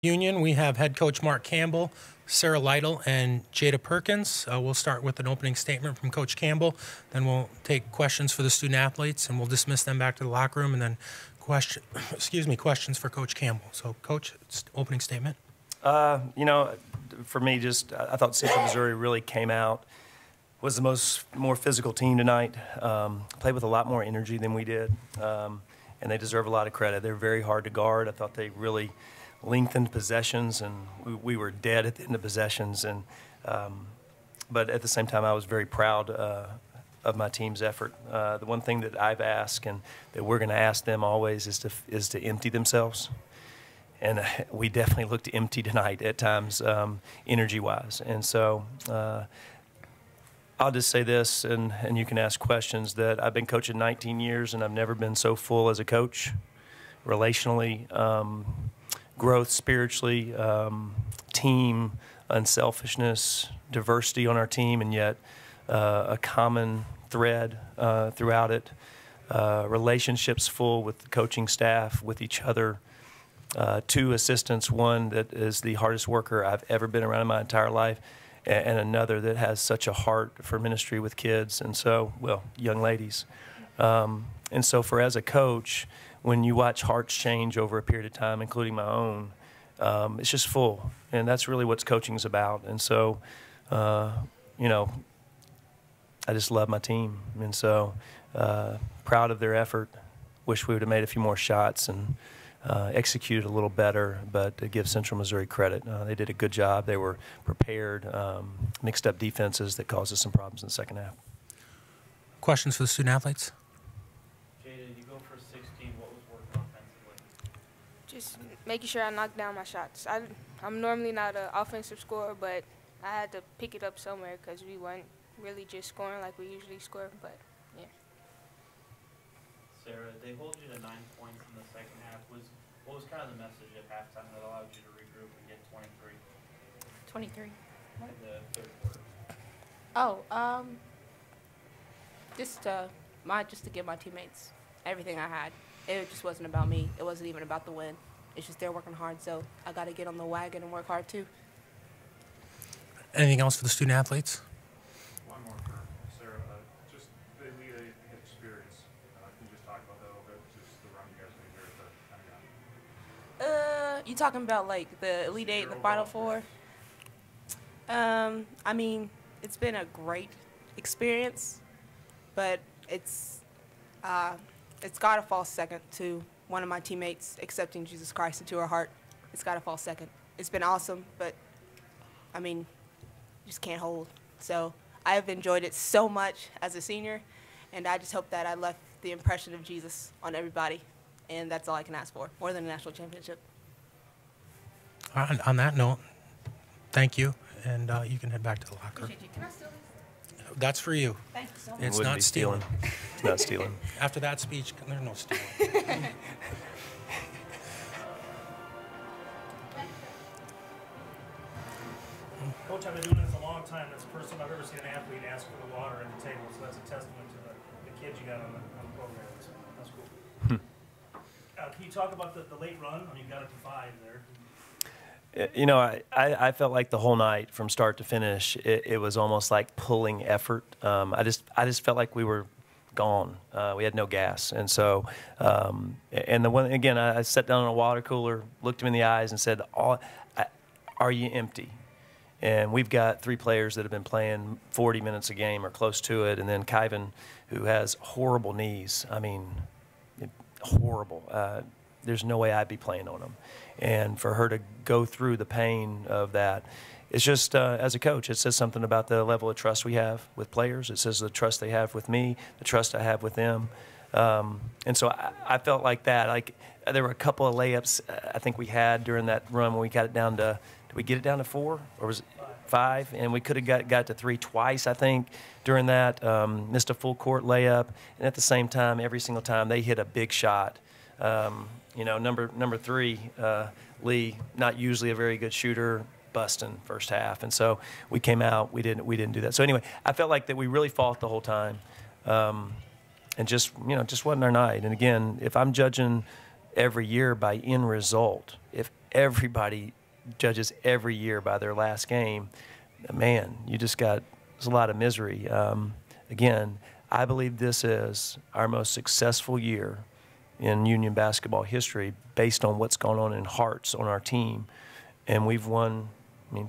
Union, we have head coach Mark Campbell, Sarah Lytle, and Jada Perkins. We'll start with an opening statement from Coach Campbell. Then we'll take questions for the student athletes, and we'll dismiss them back to the locker room. And then questions for Coach Campbell. So, Coach, opening statement. For me, I thought Central Missouri really came out, was the more physical team tonight. Played with a lot more energy than we did, and they deserve a lot of credit. They're very hard to guard. I thought they really lengthened possessions, and we were dead at the end of possessions. And but at the same time, I was very proud of my team's effort. The one thing that I've asked and that we're going to ask them always is to empty themselves. And we definitely looked empty tonight at times, energy-wise. And so I'll just say this, and you can ask questions, that I've been coaching 19 years, and I've never been so full as a coach, relationally, growth spiritually, team, unselfishness, diversity on our team, and yet a common thread throughout it, relationships full with the coaching staff, with each other, 2 assistants, one that is the hardest worker I've ever been around in my entire life, and another that has such a heart for ministry with kids, and so, well, young ladies. And so as a coach, when you watch hearts change over a period of time, including my own, it's just full. And that's really what coaching is about. And so, I just love my team. And so proud of their effort. Wish we would have made a few more shots and executed a little better, but to give Central Missouri credit. They did a good job. They were prepared, mixed up defenses that caused us some problems in the second half. Questions for the student athletes? Just making sure I knock down my shots. I'm normally not an offensive scorer, but I had to pick it up somewhere because we weren't really just scoring like we usually score. But yeah. Sarah, they hold you to 9 points in the second half. What was kind of the message at halftime that allowed you to regroup and get 23? 23. In the third quarter. Oh, just to give my teammates everything I had. It just wasn't about me. It wasn't even about the win. It's just they're working hard, so I got to get on the wagon and work hard too. Anything else for the student athletes? One more for Sarah. Just the Elite Eight experience. Can you just talk about that a little bit? Just the run you guys made there at the end. You talking about like the Elite Eight and the Final Four? I mean, it's been a great experience, but it's got to fall second to one of my teammates accepting Jesus Christ into her heart. It's got to fall second. It's been awesome, but, I mean, just can't hold. So I have enjoyed it so much as a senior, and I just hope that I left the impression of Jesus on everybody, and that's all I can ask for, more than a national championship. On that note, thank you, and you can head back to the locker room. Can I steal these? That's for you. Thank you so much. It's not stealing. It's not stealing. After that speech, there's no stealing. Coach, I've been doing this a long time. That's the first time I've ever seen an athlete ask for the water on the table, so that's a testament to the kids you got on the program. That's cool. Can you talk about the late run? I mean, you got it to 5 there. I felt like the whole night from start to finish, it was almost like pulling effort. I just felt like we were gone. We had no gas. And so, and the one, again, I sat down in a water cooler, looked him in the eyes and said, are you empty? And we've got 3 players that have been playing 40 minutes a game or close to it. And then Kyvan, who has horrible knees. I mean, horrible. There's no way I'd be playing on him. And for her to go through the pain of that, it's just, as a coach, it says something about the level of trust we have with players. It says the trust they have with me, the trust I have with them. And so I felt like that. Like there were a couple of layups I think we had during that run when we got it down to, did we get it down to 4 or was it 5? And we could have got to 3 twice, I think, during that. Missed a full court layup. And at the same time, every single time they hit a big shot. Number 3, Lee, not usually a very good shooter, busting first half, and so we came out. We didn't do that. So anyway, I felt like that we really fought the whole time, and just wasn't our night. And again, if I'm judging every year by end result, everybody judges every year by their last game, man, you just got there's a lot of misery. Again, I believe this is our most successful year in Union basketball history based on what's going on in hearts on our team. And we've won,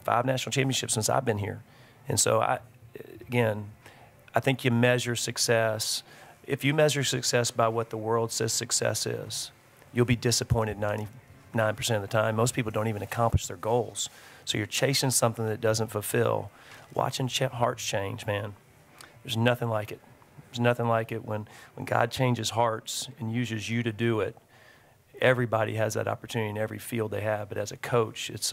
5 national championships since I've been here. And so, I think you measure success. If you measure success by what the world says success is, you'll be disappointed 99% of the time. Most people don't even accomplish their goals. So you're chasing something that doesn't fulfill. Watching hearts change, man, there's nothing like it. There's nothing like it when God changes hearts and uses you to do it. Everybody has that opportunity in every field they have, but as a coach, it's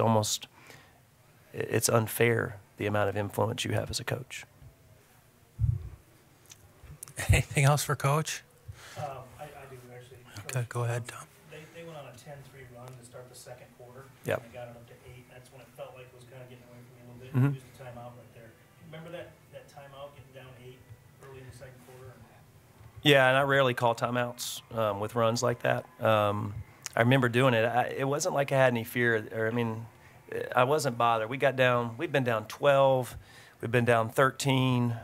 unfair the amount of influence you have as a coach. Anything else for Coach? I do, actually. Okay, go ahead, Tom. They went on a 10-3 run to start the second quarter. Yep. And they got it up to 8. That's when it felt like it was kind of getting away from me a little bit. Mhm. Used the timeout right there. Remember that timeout getting down 8 early in the second quarter? Yeah, and I rarely call timeouts with runs like that. I remember doing it. It wasn't like I had any fear, I wasn't bothered. We'd been down 12, we've been down 13.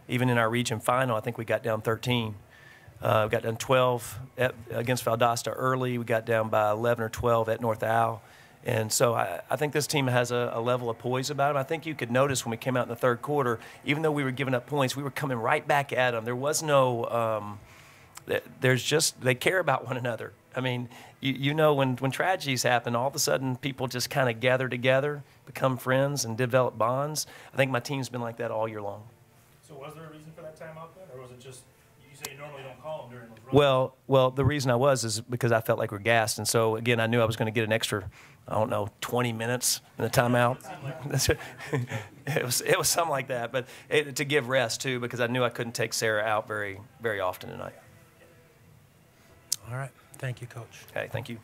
Even in our region final, I think we got down 13. We got down 12 against Valdosta early. We got down by 11 or 12 at North Al. And so I think this team has a level of poise about them. I think you could notice when we came out in the third quarter, even though we were giving up points, we were coming right back at them. There was no they care about one another. When tragedies happen, all of a sudden people just kind of gather together, become friends, and develop bonds. I think my team's been like that all year long. So was there a reason for that timeout then? Or was it just, you say you normally don't call them during those runs? Well, the reason I was is because I felt like we're gassed. And so, again, I knew I was going to get an extra, 20 minutes in the timeout. It was something like that. But to give rest, too, because I knew I couldn't take Sarah out very, very often tonight. All right. Thank you, Coach. Okay, thank you.